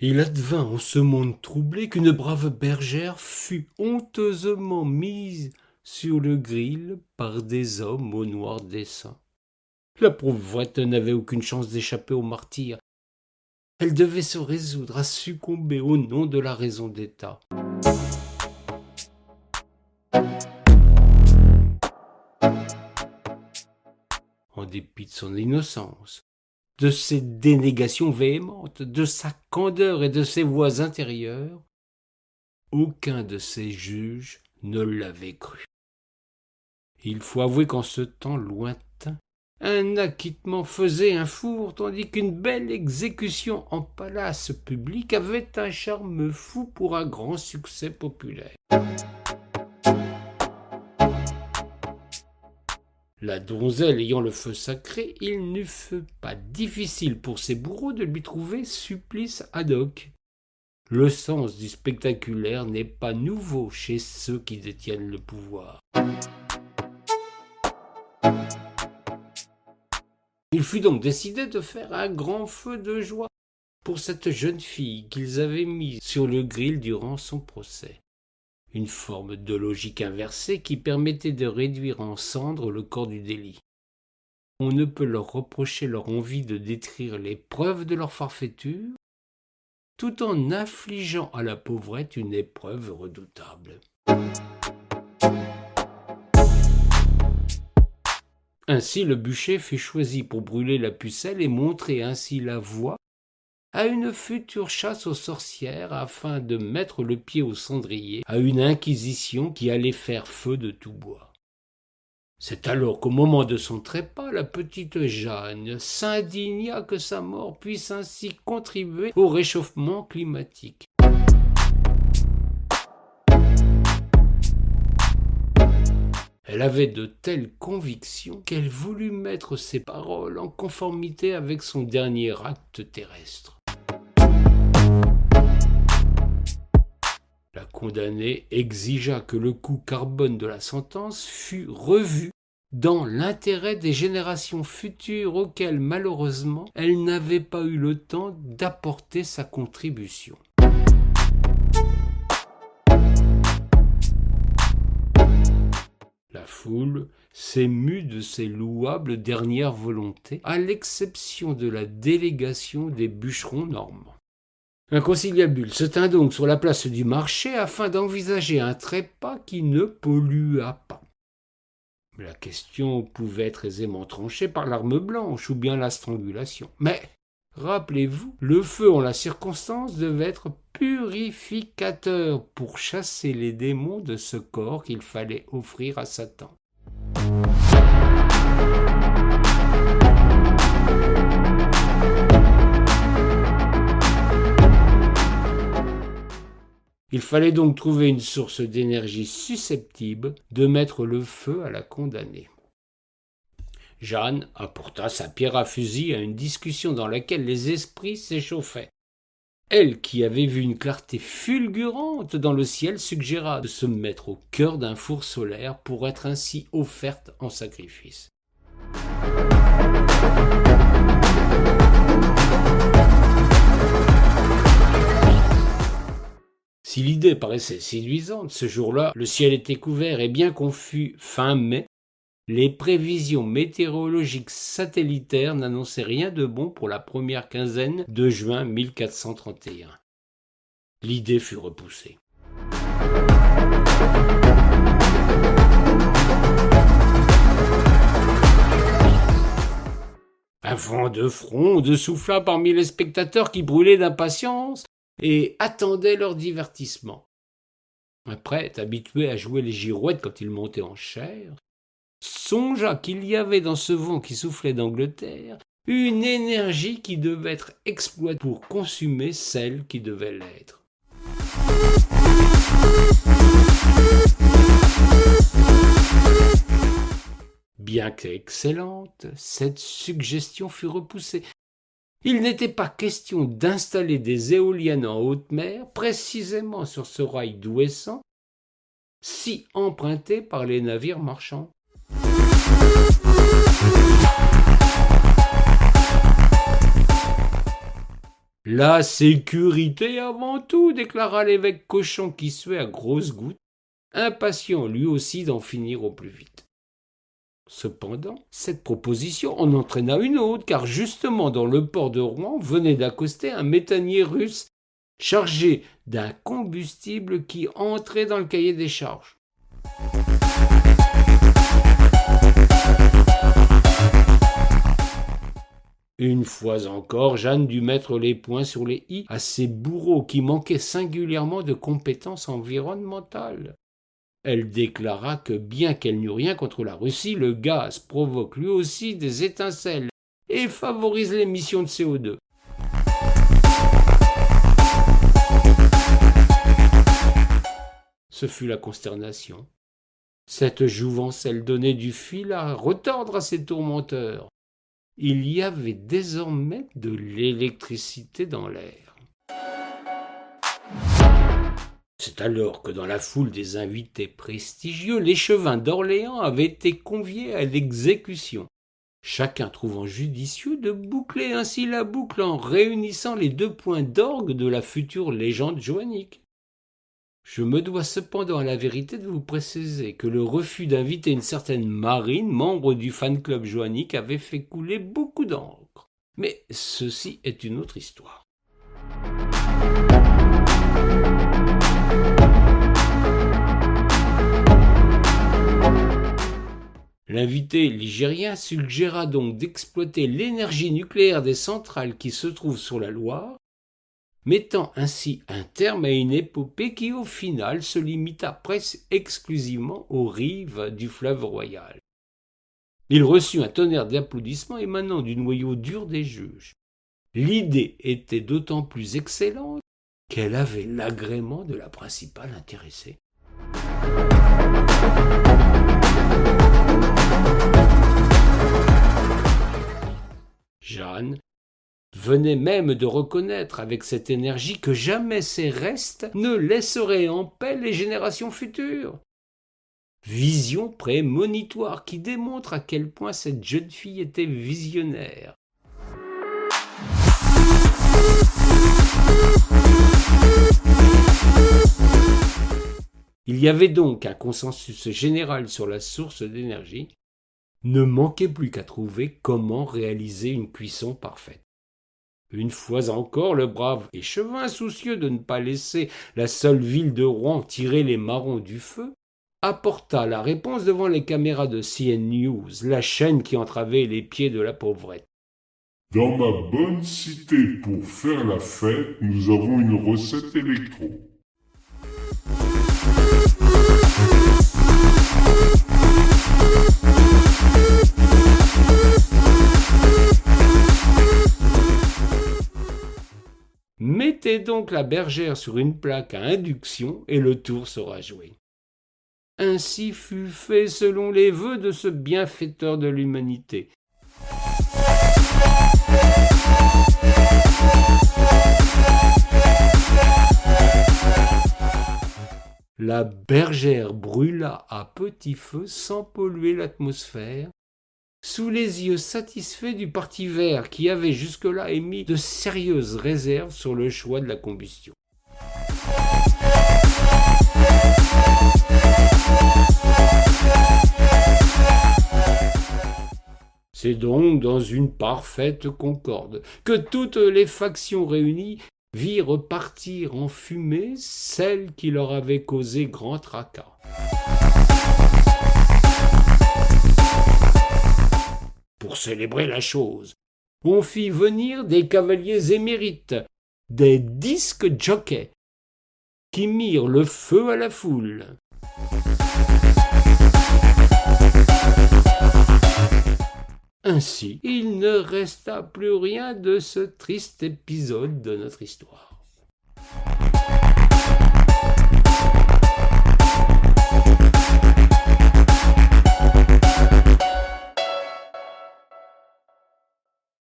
Il advint en ce monde troublé qu'une brave bergère fut honteusement mise sur le gril par des hommes au noir dessein. La pauvrette n'avait aucune chance d'échapper au martyre. Elle devait se résoudre à succomber au nom de la raison d'État. En dépit de son innocence, de ses dénégations véhémentes, de sa candeur et de ses voix intérieures, aucun de ses juges ne l'avait cru. Il faut avouer qu'en ce temps lointain, un acquittement faisait un four, tandis qu'une belle exécution en palace public avait un charme fou pour un grand succès populaire. La donzelle ayant le feu sacré, il ne fut pas difficile pour ses bourreaux de lui trouver supplice ad hoc. Le sens du spectaculaire n'est pas nouveau chez ceux qui détiennent le pouvoir. Il fut donc décidé de faire un grand feu de joie pour cette jeune fille qu'ils avaient mise sur le gril durant son procès. Une forme de logique inversée qui permettait de réduire en cendres le corps du délit. On ne peut leur reprocher leur envie de détruire les preuves de leur farfaiture, tout en infligeant à la pauvrette une épreuve redoutable. Ainsi le bûcher fut choisi pour brûler la pucelle et montrer ainsi la voie à une future chasse aux sorcières afin de mettre le pied au cendrier à une inquisition qui allait faire feu de tout bois. C'est alors qu'au moment de son trépas, la petite Jeanne s'indigna que sa mort puisse ainsi contribuer au réchauffement climatique. Elle avait de telles convictions qu'elle voulut mettre ses paroles en conformité avec son dernier acte terrestre. La condamnée exigea que le coût carbone de la sentence fût revu dans l'intérêt des générations futures auxquelles, malheureusement, elle n'avait pas eu le temps d'apporter sa contribution. La foule s'émut de ces louables dernières volontés, à l'exception de la délégation des bûcherons normands. Un conciliabule se tint donc sur la place du marché afin d'envisager un trépas qui ne polluât pas. La question pouvait être aisément tranchée par l'arme blanche ou bien la strangulation. Mais, rappelez-vous, le feu en la circonstance devait être purificateur pour chasser les démons de ce corps qu'il fallait offrir à Satan. Il fallait donc trouver une source d'énergie susceptible de mettre le feu à la condamnée. Jeanne apporta sa pierre à fusil à une discussion dans laquelle les esprits s'échauffaient. Elle, qui avait vu une clarté fulgurante dans le ciel, suggéra de se mettre au cœur d'un four solaire pour être ainsi offerte en sacrifice. Si l'idée paraissait séduisante, ce jour-là, le ciel était couvert et bien qu'on fût fin mai, les prévisions météorologiques satellitaires n'annonçaient rien de bon pour la première quinzaine de juin 1431. L'idée fut repoussée. Un vent de fronde souffla parmi les spectateurs qui brûlaient d'impatience et attendaient leur divertissement. Un prêtre, habitué à jouer les girouettes quand il montait en chair, songea qu'il y avait dans ce vent qui soufflait d'Angleterre une énergie qui devait être exploitée pour consumer celle qui devait l'être. Bien qu'excellente, cette suggestion fut repoussée. Il n'était pas question d'installer des éoliennes en haute mer, précisément sur ce rail d'Ouessant, si emprunté par les navires marchands. La sécurité avant tout, déclara l'évêque Cochon qui suait à grosses gouttes, impatient lui aussi d'en finir au plus vite. Cependant, cette proposition en entraîna une autre, car justement dans le port de Rouen venait d'accoster un méthanier russe chargé d'un combustible qui entrait dans le cahier des charges. Une fois encore, Jeanne dut mettre les points sur les i à ces bourreaux qui manquaient singulièrement de compétences environnementales. Elle déclara que bien qu'elle n'eût rien contre la Russie, le gaz provoque lui aussi des étincelles et favorise l'émission de CO2. Ce fut la consternation. Cette jouvencelle donnait du fil à retordre à ses tourmenteurs. Il y avait désormais de l'électricité dans l'air. C'est alors que dans la foule des invités prestigieux, l'échevin d'Orléans avait été convié à l'exécution, chacun trouvant judicieux de boucler ainsi la boucle en réunissant les 2 points d'orgue de la future légende joannique. Je me dois cependant à la vérité de vous préciser que le refus d'inviter une certaine Marine, membre du fan-club joannique, avait fait couler beaucoup d'encre. Mais ceci est une autre histoire. L'invité ligérien suggéra donc d'exploiter l'énergie nucléaire des centrales qui se trouvent sur la Loire, mettant ainsi un terme à une épopée qui au final se limita presque exclusivement aux rives du fleuve Royal. Il reçut un tonnerre d'applaudissements émanant du noyau dur des juges. L'idée était d'autant plus excellente qu'elle avait l'agrément de la principale intéressée. Jeanne venait même de reconnaître avec cette énergie que jamais ces restes ne laisseraient en paix les générations futures. Vision prémonitoire qui démontre à quel point cette jeune fille était visionnaire. Il y avait donc un consensus général sur la source d'énergie. Ne manquait plus qu'à trouver comment réaliser une cuisson parfaite. Une fois encore, le brave échevin, soucieux de ne pas laisser la seule ville de Rouen tirer les marrons du feu, apporta la réponse devant les caméras de CN News, la chaîne qui entravait les pieds de la pauvrette. Dans ma bonne cité pour faire la fête, nous avons une recette électro. Mettez donc la bergère sur une plaque à induction et le tour sera joué. Ainsi fut fait selon les vœux de ce bienfaiteur de l'humanité. La bergère brûla à petit feu sans polluer l'atmosphère, sous les yeux satisfaits du parti vert qui avait jusque-là émis de sérieuses réserves sur le choix de la combustion. C'est donc dans une parfaite concorde que toutes les factions réunies virent partir en fumée celle qui leur avait causé grand tracas. Pour célébrer la chose, on fit venir des cavaliers émérites, des disques jockeys, qui mirent le feu à la foule. Ainsi, il ne resta plus rien de ce triste épisode de notre histoire.